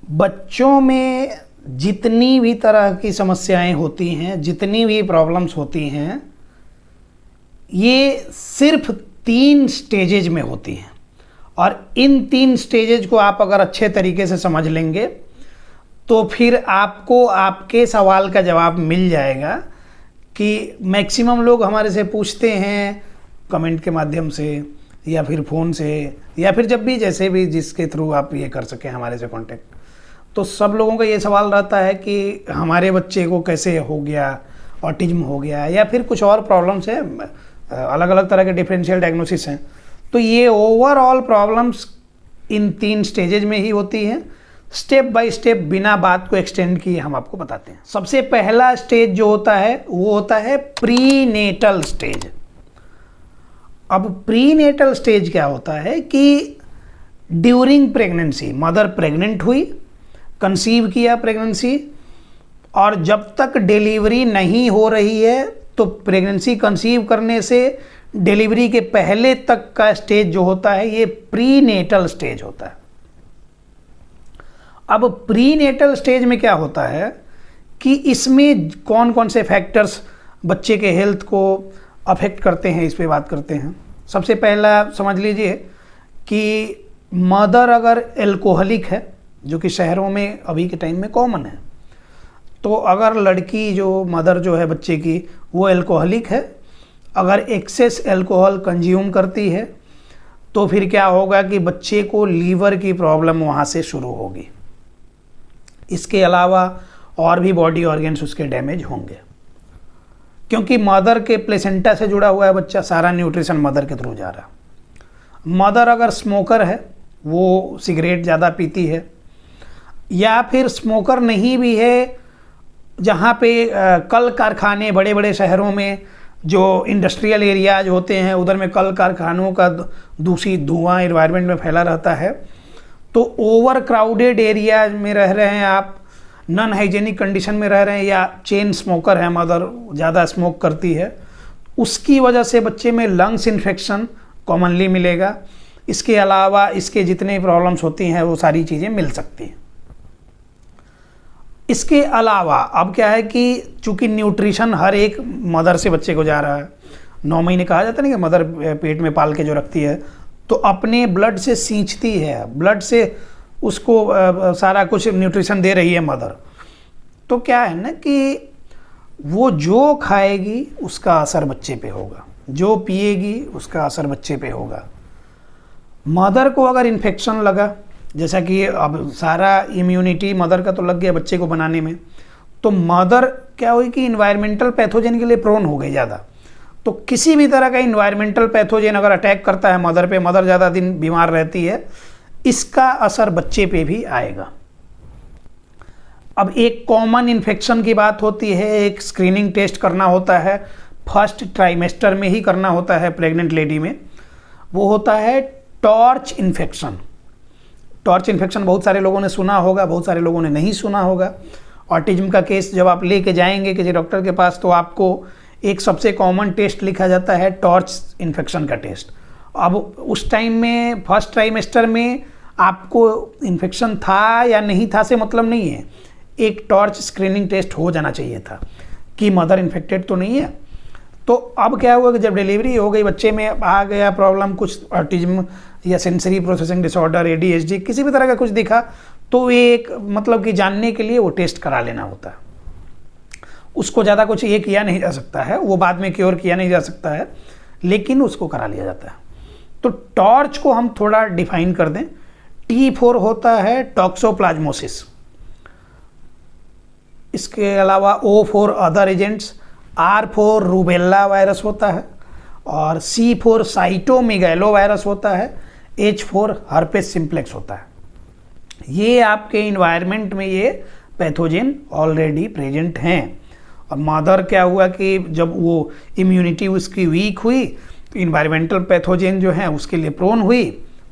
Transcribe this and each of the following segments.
बच्चों में जितनी भी तरह की समस्याएं होती हैं, जितनी भी प्रॉब्लम्स होती हैं, ये सिर्फ 3 स्टेजेज में होती हैं। और इन 3 स्टेजेज को आप अगर अच्छे तरीके से समझ लेंगे तो फिर आपको आपके सवाल का जवाब मिल जाएगा। कि मैक्सिमम लोग हमारे से पूछते हैं कमेंट के माध्यम से या फिर फ़ोन से या फिर जब भी जैसे भी जिसके थ्रू आप ये कर सकें हमारे से कांटेक्ट, तो सब लोगों का ये सवाल रहता है कि हमारे बच्चे को कैसे हो गया, ऑटिज्म हो गया या फिर कुछ और प्रॉब्लम्स हैं, अलग अलग तरह के डिफरेंशियल डायग्नोसिस हैं। तो ये ओवरऑल प्रॉब्लम्स इन 3 स्टेजेज में ही होती हैं। स्टेप बाय स्टेप बिना बात को एक्सटेंड किए हम आपको बताते हैं। सबसे पहला स्टेज जो होता है वो होता है प्रीनेटल स्टेज। अब प्रीनेटल स्टेज क्या होता है कि ड्यूरिंग प्रेगनेंसी, मदर प्रेग्नेंट हुई, कंसीव किया प्रेगनेंसी, और जब तक डिलीवरी नहीं हो रही है तो प्रेगनेंसी कंसीव करने से डिलीवरी के पहले तक का स्टेज जो होता है ये प्रीनेटल स्टेज होता है। अब प्रीनेटल स्टेज में क्या होता है कि इसमें कौन कौन से फैक्टर्स बच्चे के हेल्थ को अफेक्ट करते हैं, इस पे बात करते हैं। सबसे पहला समझ लीजिए कि मदर अगर एल्कोहलिक है, जो कि शहरों में अभी के टाइम में कॉमन है, तो अगर लड़की जो मदर जो है बच्चे की वो एल्कोहलिक है, अगर एक्सेस एल्कोहल कंज्यूम करती है तो फिर क्या होगा कि बच्चे को लीवर की प्रॉब्लम वहाँ से शुरू होगी। इसके अलावा और भी बॉडी ऑर्गन्स उसके डैमेज होंगे, क्योंकि मदर के प्लेसेंटा से जुड़ा हुआ है बच्चा, सारा न्यूट्रिशन मदर के थ्रू जा रहा। मदर अगर स्मोकर है, वो सिगरेट ज़्यादा पीती है, या फिर स्मोकर नहीं भी है, जहाँ पे कल कारखाने बड़े बड़े शहरों में जो इंडस्ट्रियल एरियाज होते हैं उधर में कल कारखानों का दूषित धुआं एनवायरनमेंट में फैला रहता है, तो ओवर क्राउडेड एरिया में रह रहे हैं आप, नॉन हाइजेनिक कंडीशन में रह रहे हैं, या चेन स्मोकर है, मदर ज़्यादा स्मोक करती है, उसकी वजह से बच्चे में लंग्स इन्फेक्शन कॉमनली मिलेगा। इसके अलावा इसके जितने प्रॉब्लम्स होती हैं वो सारी चीज़ें मिल सकती हैं। इसके अलावा अब क्या है कि चूँकि न्यूट्रिशन हर एक मदर से बच्चे को जा रहा है, 9 महीने कहा जाता है ना कि मदर पेट में पाल के जो रखती है तो अपने ब्लड से सींचती है, ब्लड से उसको सारा कुछ न्यूट्रिशन दे रही है मदर। तो क्या है ना कि वो जो खाएगी उसका असर बच्चे पे होगा, जो पिएगी उसका असर बच्चे पे होगा। मदर को अगर इन्फेक्शन लगा, जैसा कि अब सारा इम्यूनिटी मदर का तो लग गया बच्चे को बनाने में, तो मदर क्या हुई कि इन्वायरमेंटल पैथोजन के लिए प्रोन हो गई ज़्यादा। तो किसी भी तरह का इन्वायरमेंटल पैथोजन अगर अटैक करता है मदर पे, मदर ज़्यादा दिन बीमार रहती है, इसका असर बच्चे पे भी आएगा। अब एक कॉमन इन्फेक्शन की बात होती है, एक स्क्रीनिंग टेस्ट करना होता है, फर्स्ट ट्राइमेस्टर में ही करना होता है प्रेग्नेंट लेडी में, वो होता है टॉर्च इन्फेक्शन। टॉर्च इन्फेक्शन बहुत सारे लोगों ने सुना होगा, बहुत सारे लोगों ने नहीं सुना होगा। ऑटिज्म का केस जब आप लेके जाएंगे किसी डॉक्टर के पास तो आपको एक सबसे कॉमन टेस्ट लिखा जाता है टॉर्च इन्फेक्शन का टेस्ट। अब उस टाइम में फर्स्ट ट्राइमेस्टर में आपको इन्फेक्शन था या नहीं था से मतलब नहीं है, एक टॉर्च स्क्रीनिंग टेस्ट हो जाना चाहिए था कि मदर इन्फेक्टेड तो नहीं है। तो अब क्या हुआ कि जब डिलीवरी हो गई, बच्चे में आ गया प्रॉब्लम, कुछ ऑटिज्म या सेंसरी प्रोसेसिंग डिसऑर्डर, ADHD, किसी भी तरह का कुछ दिखा, तो एक मतलब कि जानने के लिए वो टेस्ट करा लेना होता है। उसको ज़्यादा कुछ ये किया नहीं जा सकता है, वो बाद में क्योर किया नहीं जा सकता है, लेकिन उसको करा लिया जाता है। तो टॉर्च को हम थोड़ा डिफाइन कर दें। T4 होता है टॉक्सोप्लाज्मोसिस, इसके अलावा O4 other agents, R4 rubella virus होता है, और C4 साइटोमेगालो वायरस होता है, H4 हर्पेस सिम्प्लेक्स होता है। ये आपके इन्वायरमेंट में ये पैथोजन ऑलरेडी प्रेजेंट हैं। और मदर क्या हुआ कि जब वो इम्यूनिटी उसकी वीक हुई तो इन्वायरमेंटल पैथोजन जो है उसके लिए प्रोन हुई,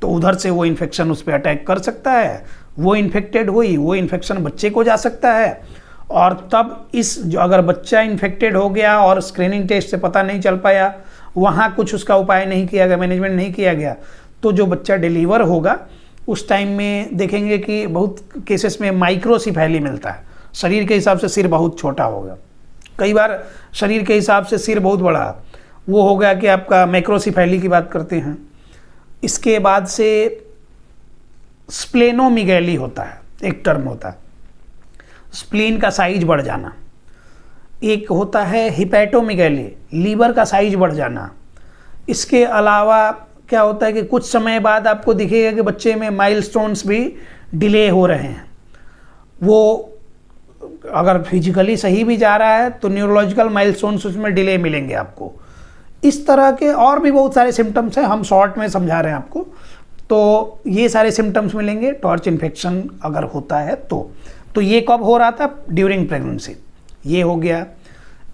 तो उधर से वो इन्फेक्शन उस पर अटैक कर सकता है, वो इन्फेक्टेड हुई, वो इन्फेक्शन बच्चे को जा सकता है। और तब इस जो अगर बच्चा इन्फेक्टेड हो गया और स्क्रीनिंग टेस्ट से पता नहीं चल पाया, वहाँ कुछ उसका उपाय नहीं किया गया, मैनेजमेंट नहीं किया गया, तो जो बच्चा डिलीवर होगा उस टाइम में देखेंगे कि बहुत केसेस में माइक्रोसिफेली मिलता है। शरीर के हिसाब से सिर बहुत छोटा होगा, कई बार शरीर के हिसाब से सिर बहुत बड़ा, वो हो गया कि आपका मैक्रोसिफेली की बात करते हैं। इसके बाद से स्प्लेनोमीगैली होता है, एक टर्म होता है, स्प्लीन का साइज बढ़ जाना। एक होता है हिपैटोमीगैली, लीवर का साइज बढ़ जाना। इसके अलावा क्या होता है कि कुछ समय बाद आपको दिखेगा कि बच्चे में माइलस्टोन्स भी डिले हो रहे हैं। वो अगर फिजिकली सही भी जा रहा है तो न्यूरोलॉजिकल माइलस्टोन्स उसमें डिले मिलेंगे आपको। इस तरह के और भी बहुत सारे सिम्टम्स हैं, हम शॉर्ट में समझा रहे हैं आपको। तो ये सारे सिम्टम्स मिलेंगे टॉर्च इन्फेक्शन अगर होता है तो ये कब हो रहा था? ड्यूरिंग प्रेगनेंसी, ये हो गया।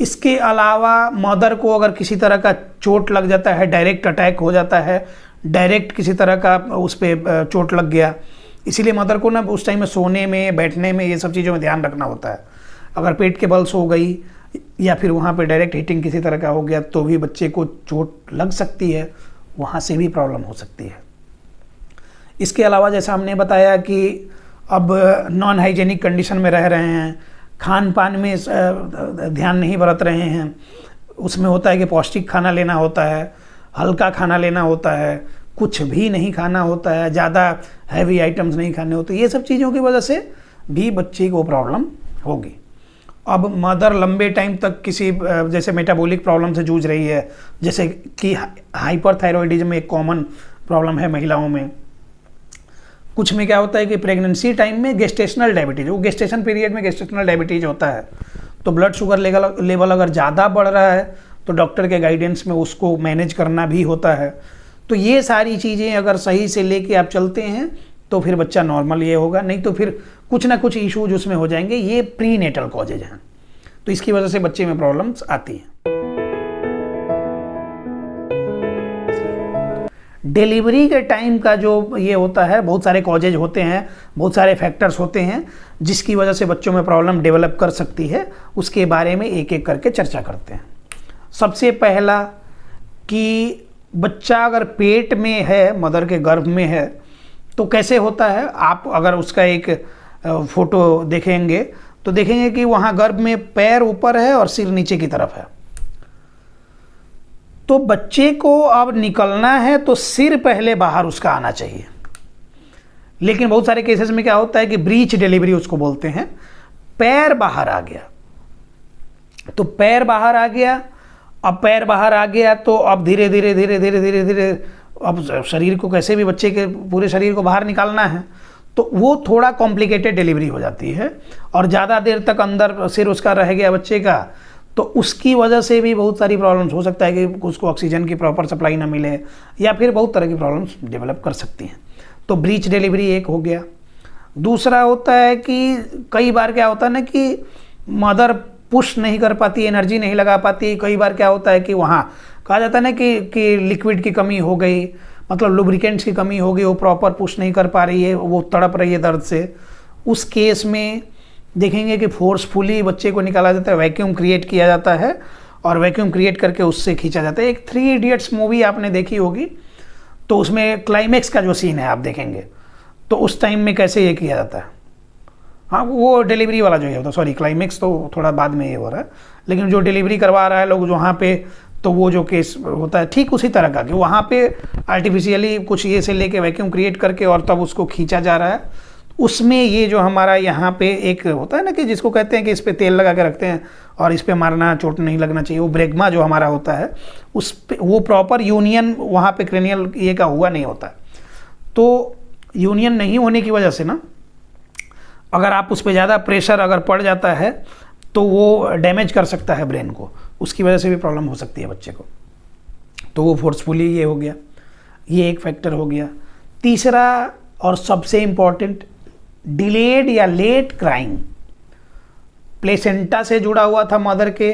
इसके अलावा मदर को अगर किसी तरह का चोट लग जाता है, डायरेक्ट अटैक हो जाता है, डायरेक्ट किसी तरह का उस पर चोट लग गया, इसीलिए मदर को ना उस टाइम में सोने में, बैठने में, ये सब चीज़ों में ध्यान रखना होता है। अगर पेट के बल सो गई या फिर वहाँ पे डायरेक्ट हीटिंग किसी तरह का हो गया तो भी बच्चे को चोट लग सकती है, वहाँ से भी प्रॉब्लम हो सकती है। इसके अलावा जैसा हमने बताया कि अब नॉन हाइजेनिक कंडीशन में रह रहे हैं, खान पान में ध्यान नहीं बरत रहे हैं, उसमें होता है कि पौष्टिक खाना लेना होता है, हल्का खाना लेना होता है, कुछ भी नहीं खाना होता है, ज़्यादा हैवी आइटम्स नहीं खाने होते। ये सब चीज़ों की वजह से भी बच्चे को प्रॉब्लम होगी। अब मदर लंबे टाइम तक किसी जैसे मेटाबॉलिक प्रॉब्लम से जूझ रही है, जैसे कि हाइपरथायरॉयडिज्म एक कॉमन प्रॉब्लम है महिलाओं में। कुछ में क्या होता है कि प्रेगनेंसी टाइम में गेस्टेशनल डायबिटीज़, वो गेस्टेशन पीरियड में गेस्टेशनल डायबिटीज़ होता है, तो ब्लड शुगर लेवल अगर ज़्यादा बढ़ रहा है तो डॉक्टर के गाइडेंस में उसको मैनेज करना भी होता है। तो ये सारी चीज़ें अगर सही से लेके आप चलते हैं तो फिर बच्चा नॉर्मल ये होगा, नहीं तो फिर कुछ ना कुछ इशूज उसमें हो जाएंगे। ये प्री नेटल कॉजेज हैं, तो इसकी वजह से बच्चे में प्रॉब्लम्स आती हैं। डिलीवरी के टाइम का जो ये होता है, बहुत सारे कॉजेज होते हैं, बहुत सारे फैक्टर्स होते हैं जिसकी वजह से बच्चों में प्रॉब्लम डेवलप कर सकती है। उसके बारे में एक एक करके चर्चा करते हैं। सबसे पहला कि बच्चा अगर पेट में है, मदर के गर्भ में है, तो कैसे होता है। आप अगर उसका एक फोटो देखेंगे तो देखेंगे कि वहाँ गर्भ में पैर ऊपर है और सिर नीचे की तरफ है। तो बच्चे को अब निकलना है तो सिर पहले बाहर उसका आना चाहिए। लेकिन बहुत सारे केसेस में क्या होता है कि ब्रीच डिलीवरी उसको बोलते हैं, पैर बाहर आ गया। तो पैर बाहर आ गया, अब पैर बाहर आ गया तो अब धीरे धीरे धीरे धीरे धीरे धीरे अब शरीर को कैसे भी बच्चे के पूरे शरीर को बाहर निकालना है, तो वो थोड़ा कॉम्प्लिकेटेड डिलीवरी हो जाती है। और ज़्यादा देर तक अंदर सिर उसका रह गया बच्चे का, तो उसकी वजह से भी बहुत सारी प्रॉब्लम्स हो सकता है कि उसको ऑक्सीजन की प्रॉपर सप्लाई ना मिले, या फिर बहुत तरह की प्रॉब्लम्स डेवलप कर सकती हैं। तो ब्रीच डिलीवरी एक हो गया। दूसरा होता है कि कई बार क्या होता है ना कि मदर पुश नहीं कर पाती, एनर्जी नहीं लगा पाती। कई बार क्या होता है कि वहाँ कहा जाता है ना कि लिक्विड की कमी हो गई, मतलब लुब्रिकेंट्स की कमी हो गई, वो प्रॉपर पुश नहीं कर पा रही है, वो तड़प रही है दर्द से। उस केस में देखेंगे कि फोर्सफुली बच्चे को निकाला जाता है, वैक्यूम क्रिएट किया जाता है और वैक्यूम क्रिएट करके उससे खींचा जाता है। एक 3 इडियट्स मूवी आपने देखी होगी, तो उसमें क्लाइमेक्स का जो सीन है आप देखेंगे, तो उस टाइम में कैसे ये किया जाता है। हाँ, वो डिलीवरी वाला जो ये होता है, सॉरी क्लाइमेक्स तो थोड़ा बाद में ये हो रहा है, लेकिन जो डिलीवरी करवा रहा है लोग वहाँ पे, तो वो जो केस होता है ठीक उसी तरह का कि वहाँ पे आर्टिफिशियली कुछ ये से लेके वैक्यूम क्रिएट करके और तब उसको खींचा जा रहा है। उसमें ये जो हमारा यहाँ पे एक होता है ना कि जिसको कहते हैं कि इस पे तेल लगा के रखते हैं और इस पे मारना, चोट नहीं लगना चाहिए, वो ब्रेगमा जो हमारा होता है उस पे वो प्रॉपर यूनियन वहाँ पे क्रेनियल ये का हुआ नहीं होता। तो यूनियन नहीं होने की वजह से ना, अगर आप उस पर ज़्यादा प्रेशर अगर पड़ जाता है तो वो डैमेज कर सकता है ब्रेन को, उसकी वजह से भी प्रॉब्लम हो सकती है बच्चे को। तो वो फोर्सफुली ये हो गया, ये एक फैक्टर हो गया। तीसरा और सबसे इम्पॉर्टेंट, डिलेड या लेट क्राइंग। प्लेसेंटा से जुड़ा हुआ था मदर के,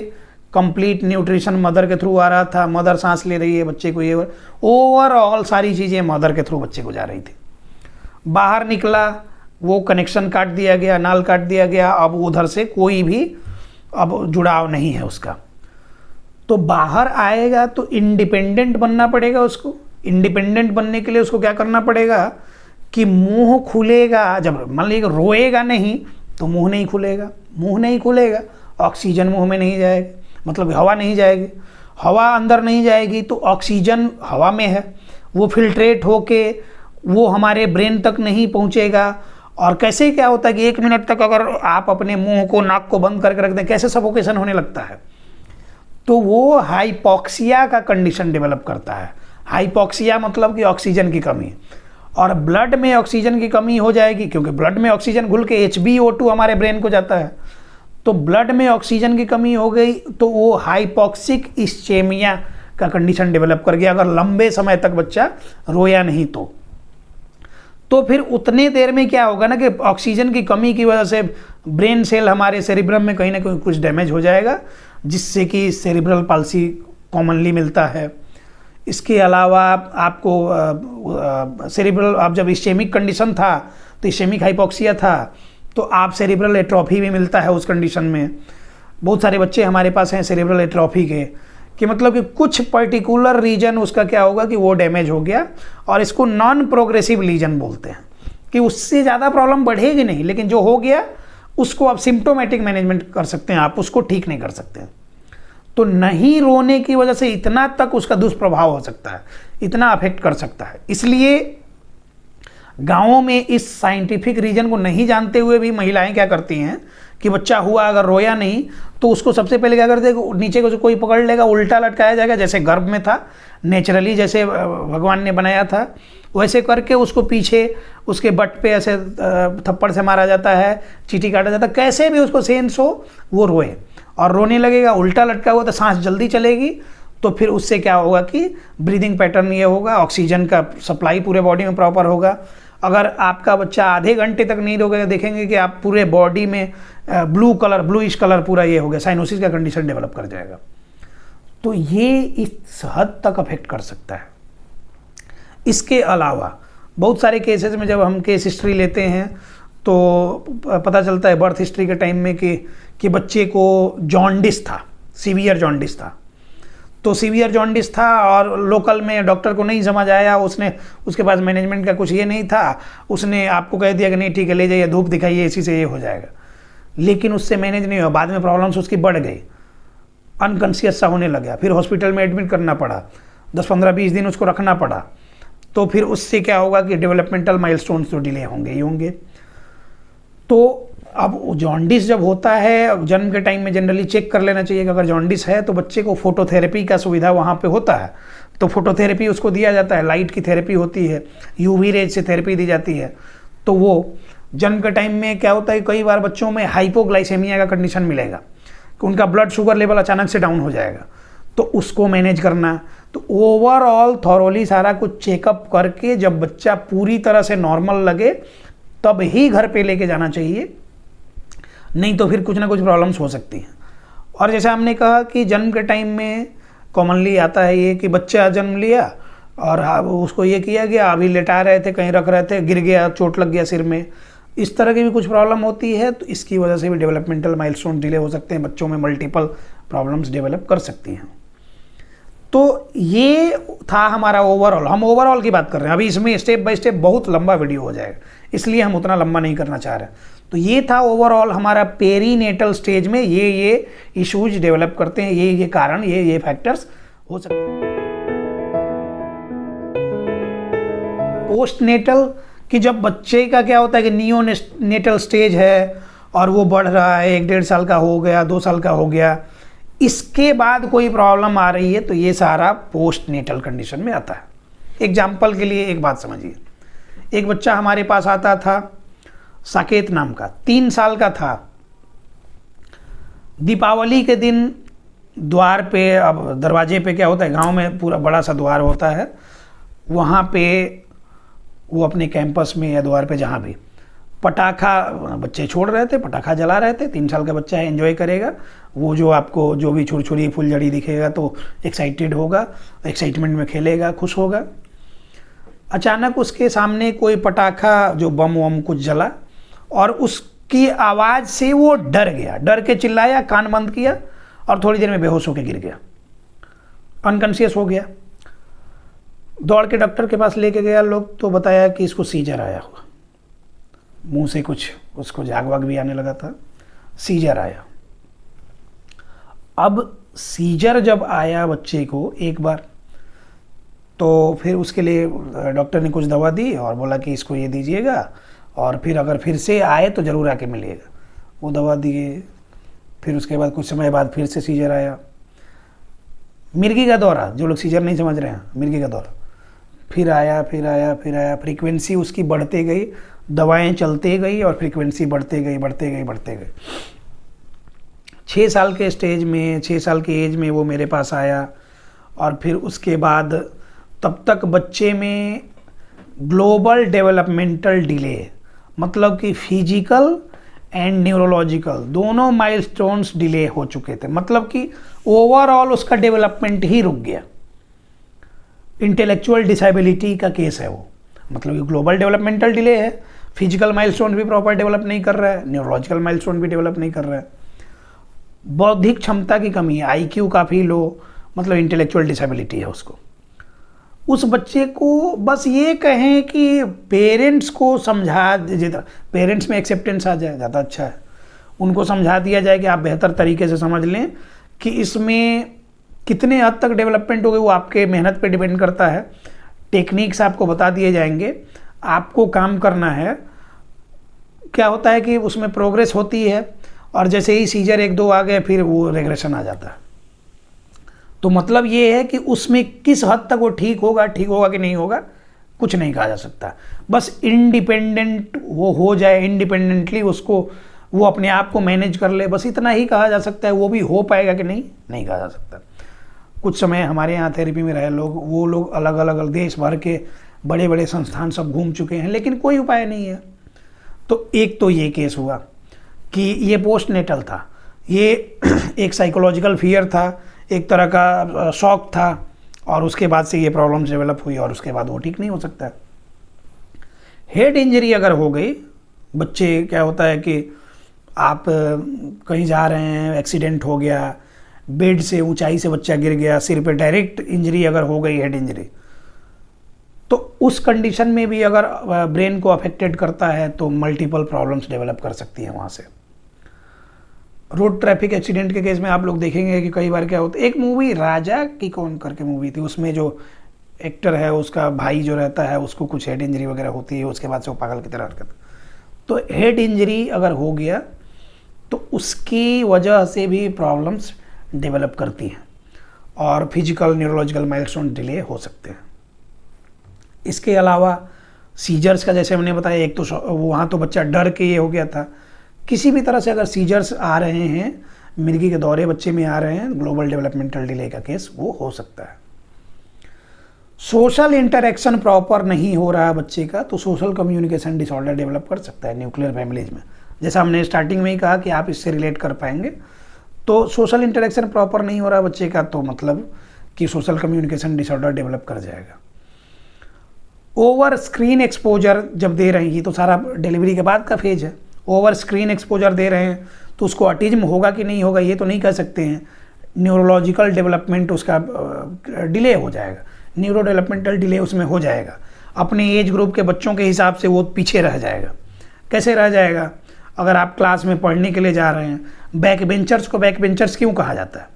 कंप्लीट न्यूट्रिशन मदर के थ्रू आ रहा था, मदर सांस ले रही है, बच्चे को ये ओवरऑल सारी चीज़ें मदर के थ्रू बच्चे को जा रही थी। बाहर निकला, वो कनेक्शन काट दिया गया, नाल काट दिया गया, अब उधर से कोई भी अब जुड़ाव नहीं है उसका। तो बाहर आएगा तो इंडिपेंडेंट बनना पड़ेगा उसको। इंडिपेंडेंट बनने के लिए उसको क्या करना पड़ेगा कि मुंह खुलेगा, जब मान लीजिए रोएगा नहीं तो मुंह नहीं खुलेगा, मुंह नहीं खुलेगा, ऑक्सीजन मुंह में नहीं जाएगी, मतलब हवा नहीं जाएगी, हवा अंदर नहीं जाएगी तो ऑक्सीजन हवा में है, वो फिल्ट्रेट होके वो हमारे ब्रेन तक नहीं पहुंचेगा। और कैसे क्या होता है कि 1 मिनट तक अगर आप अपने मुंह को नाक को बंद करके रख दें, कैसे सफोकेशन होने लगता है, तो वो हाइपॉक्सिया का कंडीशन डेवलप करता है। हाइपॉक्सिया मतलब कि ऑक्सीजन की कमी, और ब्लड में ऑक्सीजन की कमी हो जाएगी क्योंकि ब्लड में ऑक्सीजन घुल के HbO2 हमारे ब्रेन को जाता है, तो ब्लड में ऑक्सीजन की कमी हो गई तो वो हाइपॉक्सिक इस्चेमिया का कंडीशन डेवलप कर गया, अगर लंबे समय तक बच्चा रोया नहीं तो फिर उतने देर में क्या होगा ना कि ऑक्सीजन की कमी की वजह से ब्रेन सेल हमारे सेरिब्रम में कहीं ना कहीं कुछ डैमेज हो जाएगा, जिससे कि सेरिब्रल पाल्सी कॉमनली मिलता है। इसके अलावा आपको सेरिब्रल, आप जब इस्चेमिक कंडीशन था तो इस्चेमिक हाइपॉक्सिया था तो आप सेरिब्रल एट्रोफी भी मिलता है उस कंडीशन में। बहुत सारे बच्चे हमारे पास हैं सेरिब्रल एट्रोफी के, कि मतलब कि कुछ पर्टिकुलर रीजन उसका क्या होगा कि वो डैमेज हो गया, और इसको नॉन प्रोग्रेसिव लीजन बोलते हैं, कि उससे ज़्यादा प्रॉब्लम बढ़ेगी नहीं, लेकिन जो हो गया उसको आप सिम्टोमेटिक मैनेजमेंट कर सकते हैं, आप उसको ठीक नहीं कर सकते हैं। तो नहीं रोने की वजह से इतना तक उसका दुष्प्रभाव हो सकता है, इतना अफेक्ट कर सकता है। इसलिए गाँवों में इस साइंटिफिक रीजन को नहीं जानते हुए भी महिलाएं क्या करती हैं कि बच्चा हुआ अगर रोया नहीं तो उसको सबसे पहले क्या करते हैं, नीचे को कोई पकड़ लेगा, उल्टा लटकाया जाएगा, जैसे गर्भ में था नेचुरली, जैसे भगवान ने बनाया था वैसे करके उसको पीछे उसके बट पे ऐसे थप्पड़ से मारा जाता है, चीटी काटा जाता है, कैसे भी उसको सेंस हो वो रोए, और रोने लगेगा, उल्टा लटका हुआ तो सांस जल्दी चलेगी, तो फिर उससे क्या होगा कि ब्रीदिंग पैटर्न ये होगा, ऑक्सीजन का सप्लाई पूरे बॉडी में प्रॉपर होगा। अगर आपका बच्चा आधे घंटे तक नहीं रोकेगा, देखेंगे कि आप पूरे बॉडी में ब्लूइश कलर पूरा ये हो गया, साइनोसिस का कंडीशन डेवलप कर जाएगा। तो ये इस हद तक अफेक्ट कर सकता है। इसके अलावा बहुत सारे केसेस में जब हम केस हिस्ट्री लेते हैं तो पता चलता है बर्थ हिस्ट्री के टाइम में कि बच्चे को जॉन्डिस था, सीवियर जॉन्डिस था। तो सीवियर जॉन्डिस था और लोकल में डॉक्टर को नहीं समझ आया, उसने उसके पास मैनेजमेंट का कुछ ये नहीं था, उसने आपको कह दिया कि नहीं ठीक है ले जाइए, धूप दिखाइए, इसी से ये हो जाएगा, लेकिन उससे मैनेज नहीं हुआ, बाद में प्रॉब्लम्स उसकी बढ़ गई, अनकॉन्शियस सा होने लगा, फिर हॉस्पिटल में एडमिट करना पड़ा, 10-15-20 दिन उसको रखना पड़ा। तो फिर उससे क्या होगा कि डेवलपमेंटल माइलस्टोन्स तो डिले होंगे ही होंगे। तो अब जॉन्डिस जब होता है जन्म के टाइम में जनरली चेक कर लेना चाहिए कि अगर जॉन्डिस है तो बच्चे को फोटोथेरेपी का सुविधा वहाँ पे होता है, तो फोटोथेरेपी उसको दिया जाता है, लाइट की थेरेपी होती है, यूवी रेज से थेरेपी दी जाती है। तो वो जन्म के टाइम में क्या होता है, कई बार बच्चों में हाइपोग्लाइसेमिया का कंडीशन मिलेगा कि उनका ब्लड शुगर लेवल अचानक से डाउन हो जाएगा, तो उसको मैनेज करना। तो ओवरऑल थॉरोली सारा कुछ चेकअप करके जब बच्चा पूरी तरह से नॉर्मल लगे तब ही घर पे लेके जाना चाहिए, नहीं तो फिर कुछ ना कुछ प्रॉब्लम्स हो सकती हैं। और जैसे हमने कहा कि जन्म के टाइम में कॉमनली आता है ये कि बच्चा जन्म लिया और उसको ये किया गया, अभी लेटा रहे थे, कहीं रख रहे थे, गिर गया, चोट लग गया सिर में, इस तरह की भी कुछ प्रॉब्लम होती है। तो इसकी वजह से भी डेवलपमेंटल माइलस्टोन डिले हो सकते हैं, बच्चों में मल्टीपल प्रॉब्लम्स डेवलप कर सकती हैं। तो ये था हमारा ओवरऑल, हम ओवरऑल की बात कर रहे हैं, अभी इसमें स्टेप बाय स्टेप बहुत लंबा वीडियो हो जाएगा, इसलिए हम उतना लंबा नहीं करना चाह रहे। तो ये था ओवरऑल हमारा पेरीनेटल स्टेज में ये इश्यूज डेवलप करते हैं, ये कारण, ये फैक्टर्स हो सकते हैं। पोस्टनेटल कि जब बच्चे का क्या होता है कि नियोनेटल स्टेज है और वो बढ़ रहा है, 1-1.5 साल का हो गया, 2 साल का हो गया, इसके बाद कोई प्रॉब्लम आ रही है, तो ये सारा पोस्टनेटल कंडीशन में आता है। एग्जाम्पल के लिए एक बात समझिए, एक बच्चा हमारे पास आता था साकेत नाम का, 3 साल का था। दीपावली के दिन द्वार पे, अब दरवाजे पे क्या होता है, गांव में पूरा बड़ा सा द्वार होता है, वहाँ पे वो अपने कैंपस में या द्वार पे जहाँ भी पटाखा बच्चे छोड़ रहे थे, पटाखा जला रहे थे। 3 साल का बच्चा है, एंजॉय करेगा, वो जो आपको जो भी छुरछुरी फुलझड़ी दिखेगा तो एक्साइटेड होगा, एक्साइटमेंट में खेलेगा, खुश होगा। अचानक उसके सामने कोई पटाखा जो बम वम कुछ जला और उसकी आवाज़ से वो डर गया, डर के चिल्लाया, कान बंद किया और थोड़ी देर में बेहोश होकर गिर गया, अनकॉन्शियस हो गया। दौड़ के डॉक्टर के पास लेके गया लोग, तो बताया कि इसको सीजर आया हुआ, मुंह से कुछ उसको झाग वाग भी आने लगा था, सीजर आया। अब सीजर जब आया बच्चे को एक बार, तो फिर उसके लिए डॉक्टर ने कुछ दवा दी और बोला कि इसको ये दीजिएगा, और फिर अगर फिर से आए तो ज़रूर आके मिलिएगा। वो दवा दिए, फिर उसके बाद कुछ समय बाद फिर से सीजर आया। मिर्गी का दौरा, जो लोग सीजर नहीं समझ रहे हैं, मिर्गी का दौरा फिर आया, फिर आया, फिर आया। फ्रीक्वेंसी उसकी बढ़ते गई, दवाएं चलते गई और फ्रीक्वेंसी बढ़ते गई, बढ़ते गई, बढ़ते गई। 6 साल के स्टेज में, 6 साल की एज में वो मेरे पास आया, और फिर उसके बाद तब तक बच्चे में ग्लोबल डेवलपमेंटल डिले, मतलब कि फिजिकल एंड न्यूरोलॉजिकल दोनों माइलस्टोन्स डिले हो चुके थे, मतलब कि ओवरऑल उसका डेवलपमेंट ही रुक गया। इंटेलेक्चुअल डिसेबिलिटी का केस है वो, मतलब कि ग्लोबल डेवलपमेंटल डिले है, फिजिकल माइलस्टोन भी प्रॉपर डेवलप नहीं कर रहा है, न्यूरोलॉजिकल माइलस्टोन भी डेवलप नहीं कर रहा है, बौद्धिक क्षमता की कमी है, आईक्यू काफ़ी लो, मतलब इंटेलेक्चुअल डिसेबिलिटी है उसको। उस बच्चे को बस ये कहें कि पेरेंट्स को समझा दीजिए, पेरेंट्स में एक्सेप्टेंस आ जाए, ज़्यादा अच्छा है। उनको समझा दिया जाए कि आप बेहतर तरीके से समझ लें कि इसमें कितने हद तक डेवलपमेंट हो गई, वो आपके मेहनत पे डिपेंड करता है। टेक्निक्स आपको बता दिए जाएंगे, आपको काम करना है। क्या होता है कि उसमें प्रोग्रेस होती है, और जैसे ही सीजर 1-2 आ गए फिर वो रेग्रेशन आ जाता है। तो मतलब ये है कि उसमें किस हद तक वो ठीक होगा कि नहीं होगा, कुछ नहीं कहा जा सकता। बस इंडिपेंडेंट वो हो जाए, इंडिपेंडेंटली उसको वो अपने आप को मैनेज कर ले, बस इतना ही कहा जा सकता है। वो भी हो पाएगा कि नहीं कहा जा सकता। कुछ समय हमारे यहाँ थेरेपी में रहे लोग, वो लोग अलग अलग देश भर के बड़े बड़े संस्थान सब घूम चुके हैं, लेकिन कोई उपाय नहीं है। तो एक तो ये केस हुआ कि ये पोस्ट नेटल था, ये एक साइकोलॉजिकल फियर था, एक तरह का शॉक था, और उसके बाद से ये प्रॉब्लम्स डेवलप हुई, और उसके बाद वो ठीक नहीं हो सकता। हेड इंजरी अगर हो गई, बच्चे क्या होता है कि आप कहीं जा रहे हैं, एक्सीडेंट हो गया, बेड से ऊंचाई से बच्चा गिर गया, सिर पे डायरेक्ट इंजरी अगर हो गई, हेड इंजरी, तो उस कंडीशन में भी अगर ब्रेन को अफेक्टेड करता है तो मल्टीपल प्रॉब्लम्स डेवलप कर सकती है वहाँ से। रोड ट्रैफिक एक्सीडेंट के केस में आप लोग देखेंगे कि कई बार क्या होता है, एक मूवी राजा की कौन करके मूवी थी, उसमें जो एक्टर है उसका भाई जो रहता है उसको कुछ हेड इंजरी वगैरह होती है, उसके बाद से वो पागल की तरह हरकत। तो हेड इंजरी अगर हो गया तो उसकी वजह से भी प्रॉब्लम्स डेवलप करती हैं, और फिजिकल न्यूरोलॉजिकल माइलस्टोन डिले हो सकते हैं। इसके अलावा सीजर्स का जैसे हमने बताया, एक तो वहाँ तो बच्चा डर के ये हो गया था। किसी भी तरह से अगर सीजर्स आ रहे हैं, मिर्गी के दौरे बच्चे में आ रहे हैं, ग्लोबल डेवलपमेंटल डिले का केस वो हो सकता है। सोशल इंटरेक्शन प्रॉपर नहीं हो रहा है बच्चे का, तो सोशल कम्युनिकेशन डिसऑर्डर डेवलप कर सकता है न्यूक्लियर फैमिलीज में। जैसा हमने स्टार्टिंग में ही कहा कि आप इससे रिलेट कर पाएंगे। तो सोशल इंटरेक्शन प्रॉपर नहीं हो रहा बच्चे का, तो मतलब कि सोशल कम्युनिकेशन डिसऑर्डर डेवलप कर जाएगा। ओवर स्क्रीन एक्सपोजर जब दे रही है, तो सारा डिलीवरी के बाद का फेज है, ओवर स्क्रीन एक्सपोजर दे रहे हैं, तो उसको ऑटिज्म होगा कि नहीं होगा ये तो नहीं कह सकते हैं। न्यूरोलॉजिकल डेवलपमेंट उसका डिले हो जाएगा, न्यूरो डेवलपमेंटल डिले उसमें हो जाएगा। अपने एज ग्रुप के बच्चों के हिसाब से वो पीछे रह जाएगा। कैसे रह जाएगा? अगर आप क्लास में पढ़ने के लिए जा रहे हैं, बैक बेंचर्स को बैक बेंचर्स क्यों कहा जाता है?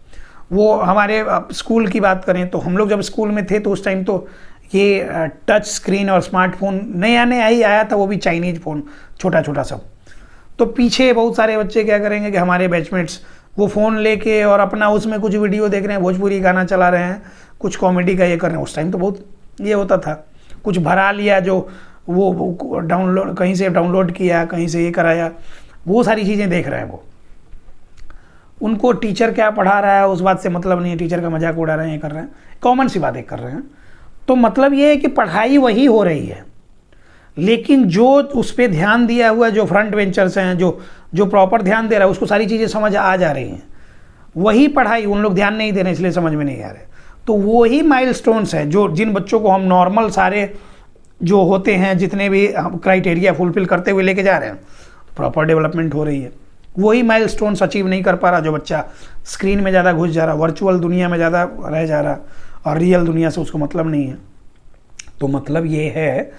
वो हमारे स्कूल की बात करें तो हम लोग जब स्कूल में थे तो उस टाइम तो ये टच स्क्रीन और स्मार्टफोन नया नया ही आया था, वो भी चाइनीज फ़ोन, छोटा छोटा सब। तो पीछे बहुत सारे बच्चे क्या करेंगे कि हमारे बैचमेट्स वो फ़ोन लेके और अपना उसमें कुछ वीडियो देख रहे हैं, भोजपुरी गाना चला रहे हैं, कुछ कॉमेडी का ये कर रहे हैं। उस टाइम तो बहुत ये होता था, कुछ भरा लिया जो वो डाउनलोड कहीं से डाउनलोड किया, कहीं से ये कराया, वो सारी चीज़ें देख रहे हैं। वो उनको टीचर क्या पढ़ा रहा है उस बात से मतलब नहीं है, टीचर का मजाक उड़ा रहे हैं, ये कर रहे हैं, कॉमन सी बातें कर रहे हैं। तो मतलब ये है कि पढ़ाई वही हो रही है, लेकिन जो उस पर ध्यान दिया हुआ है, जो फ्रंट बेंचर्स हैं, जो प्रॉपर ध्यान दे रहा है, उसको सारी चीज़ें समझ आ जा रही हैं। वही पढ़ाई उन लोग ध्यान नहीं दे रहे इसलिए समझ में नहीं आ रहे। तो वही माइलस्टोन्स है जो जिन बच्चों को हम नॉर्मल सारे जो होते हैं जितने भी क्राइटेरिया फुलफिल करते हुए लेके जा रहे हैं, प्रॉपर डेवलपमेंट हो रही है। वही माइलस्टोन्स अचीव नहीं कर पा रहा जो बच्चा स्क्रीन में ज़्यादा घुस जा रहा, वर्चुअल दुनिया में ज़्यादा रह जा रहा, और रियल दुनिया से उसको मतलब नहीं है। तो मतलब ये है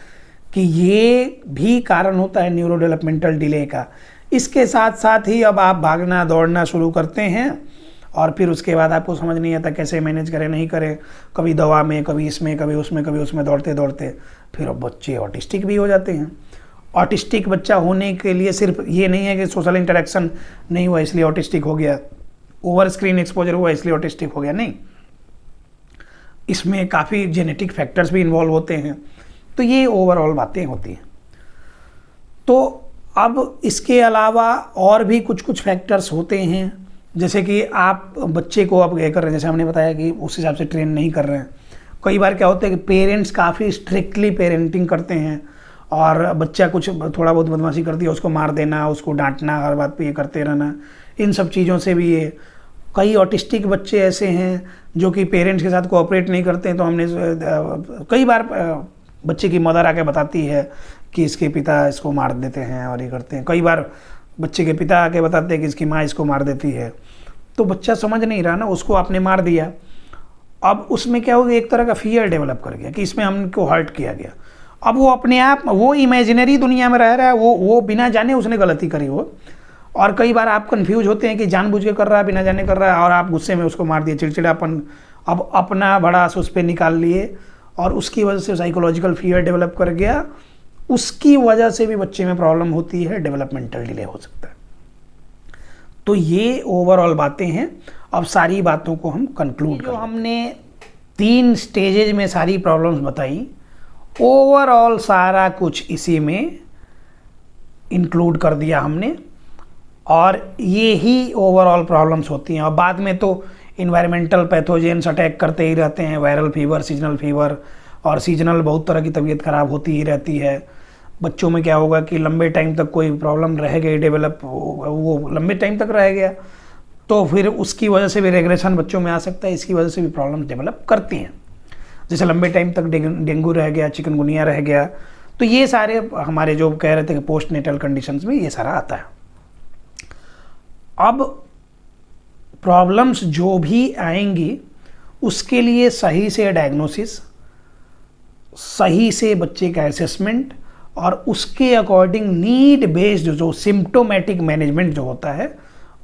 कि ये भी कारण होता है न्यूरो डेवलपमेंटल डिले का। इसके साथ साथ ही अब आप भागना दौड़ना शुरू करते हैं और फिर उसके बाद आपको समझ नहीं आता कैसे मैनेज करें नहीं करें, कभी दवा में, कभी इसमें, कभी उसमें दौड़ते दौड़ते फिर अब बच्चे ऑटिस्टिक भी हो जाते हैं। ऑटिस्टिक बच्चा होने के लिए सिर्फ ये नहीं है कि सोशल इंटरेक्शन नहीं हुआ इसलिए ऑटिस्टिक हो गया, ओवर स्क्रीन एक्सपोजर हुआ इसलिए ऑटिस्टिक हो गया, नहीं, इसमें काफ़ी जेनेटिक फैक्टर्स भी इन्वॉल्व होते हैं। तो ये ओवरऑल बातें होती हैं। तो अब इसके अलावा और भी कुछ कुछ फैक्टर्स होते हैं, जैसे कि आप बच्चे को आप क्या कर रहे हैं, जैसे हमने बताया कि उस हिसाब से ट्रेन नहीं कर रहे हैं। कई बार क्या होता है कि पेरेंट्स काफ़ी स्ट्रिक्टली पेरेंटिंग करते हैं और बच्चा कुछ थोड़ा बहुत बदमाशी करती है, उसको मार देना, उसको डांटना, हर बात पे ये करते रहना, इन सब चीज़ों से भी ये। कई ऑटिस्टिक बच्चे ऐसे हैं जो कि पेरेंट्स के साथ कोऑपरेट नहीं करते हैं, तो हमने कई बार बच्चे की मदर आके बताती है कि इसके पिता इसको मार देते हैं और ये करते हैं। कई बार बच्चे के पिता आके बताते हैं कि इसकी माँ इसको मार देती है। तो बच्चा समझ नहीं रहा ना, उसको आपने मार दिया, अब उसमें क्या हो गया, एक तरह का फियर डेवलप कर गया कि इसमें हमको हर्ट किया गया। अब वो अपने आप वो इमेजिनरी दुनिया में रह रहा है, वो बिना जाने उसने गलती करी हो। और कई बार आप कंफ्यूज होते हैं कि जानबूझ के कर रहा है, बिना जाने कर रहा है, और आप गुस्से में उसको मार दिए, चिड़चिड़ापन अब अपना भड़ास उस पर निकाल लिए और उसकी वजह से साइकोलॉजिकल फियर डेवलप कर गया। उसकी वजह से भी बच्चे में प्रॉब्लम होती है, डेवलपमेंटल डिले हो सकता है। तो ये ओवरऑल बातें हैं। अब सारी बातों को हम कंक्लूड कर, जो हमने 3 स्टेजेज में सारी प्रॉब्लम्स बताई, ओवरऑल सारा कुछ इसी में इंक्लूड कर दिया हमने, और ये ही ओवरऑल प्रॉब्लम्स होती हैं। और बाद में तो इन्वायरमेंटल पैथोजेंस अटैक करते ही रहते हैं, वायरल फीवर, सीजनल फीवर, और सीजनल बहुत तरह की तबीयत खराब होती ही रहती है। बच्चों में क्या होगा कि लंबे टाइम तक कोई प्रॉब्लम रह गई, डेवलप वो लंबे टाइम तक रह गया, तो फिर उसकी वजह से भी रेग्रेशन बच्चों में आ सकता है, इसकी वजह से भी प्रॉब्लम डेवलप करती हैं। जैसे लंबे टाइम तक डेंगू रह गया, चिकनगुनिया रह गया, तो ये सारे हमारे जो कह रहे थे कि पोस्ट नेटल कंडीशंस में ये सारा आता है। अब प्रॉब्लम्स जो भी आएंगी उसके लिए सही से डायग्नोसिस, सही से बच्चे का असेसमेंट और उसके अकॉर्डिंग नीड बेस्ड जो सिम्प्टोमेटिक मैनेजमेंट जो होता है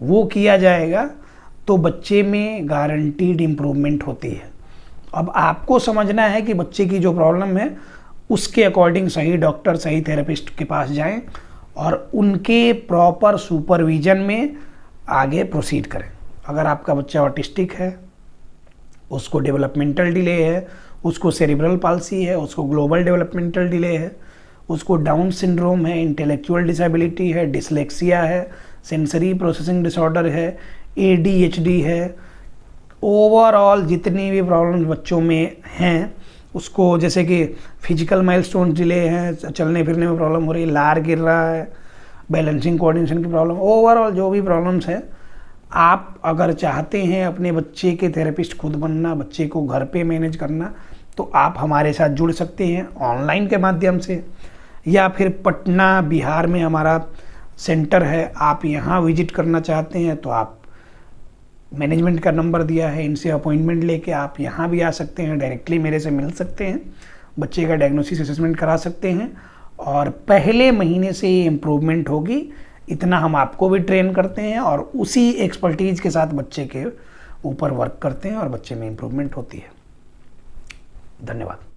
वो किया जाएगा, तो बच्चे में गारंटीड इम्प्रूवमेंट होती है। अब आपको समझना है कि बच्चे की जो प्रॉब्लम है उसके अकॉर्डिंग सही डॉक्टर, सही थेरेपिस्ट के पास जाएं और उनके प्रॉपर सुपरविजन में आगे प्रोसीड करें। अगर आपका बच्चा ऑटिस्टिक है, उसको डेवलपमेंटल डिले है, उसको सेरिब्रल पाल्सी है, उसको ग्लोबल डेवलपमेंटल डिले है, उसको डाउन सिंड्रोम है, इंटेलेक्चुअल डिसेबिलिटी है, डिसलेक्सिया है, सेंसरी प्रोसेसिंग डिसऑर्डर है, ADHD है, ओवरऑल जितनी भी प्रॉब्लम्स बच्चों में हैं उसको, जैसे कि फिजिकल माइलस्टोन डिले हैं, चलने फिरने में प्रॉब्लम हो रही है, लार गिर रहा है, बैलेंसिंग कोऑर्डिनेशन की प्रॉब्लम, ओवरऑल जो भी प्रॉब्लम्स हैं, आप अगर चाहते हैं अपने बच्चे के थेरेपिस्ट खुद बनना, बच्चे को घर पे मैनेज करना, तो आप हमारे साथ जुड़ सकते हैं ऑनलाइन के माध्यम से, या फिर पटना बिहार में हमारा सेंटर है, आप यहाँ विजिट करना चाहते हैं तो आप मैनेजमेंट का नंबर दिया है, इनसे अपॉइंटमेंट लेके आप यहाँ भी आ सकते हैं, डायरेक्टली मेरे से मिल सकते हैं, बच्चे का डायग्नोसिस असेसमेंट करा सकते हैं और पहले महीने से ये इम्प्रूवमेंट होगी। इतना हम आपको भी ट्रेन करते हैं और उसी एक्सपर्टीज़ के साथ बच्चे के ऊपर वर्क करते हैं और बच्चे में इम्प्रूवमेंट होती है। धन्यवाद।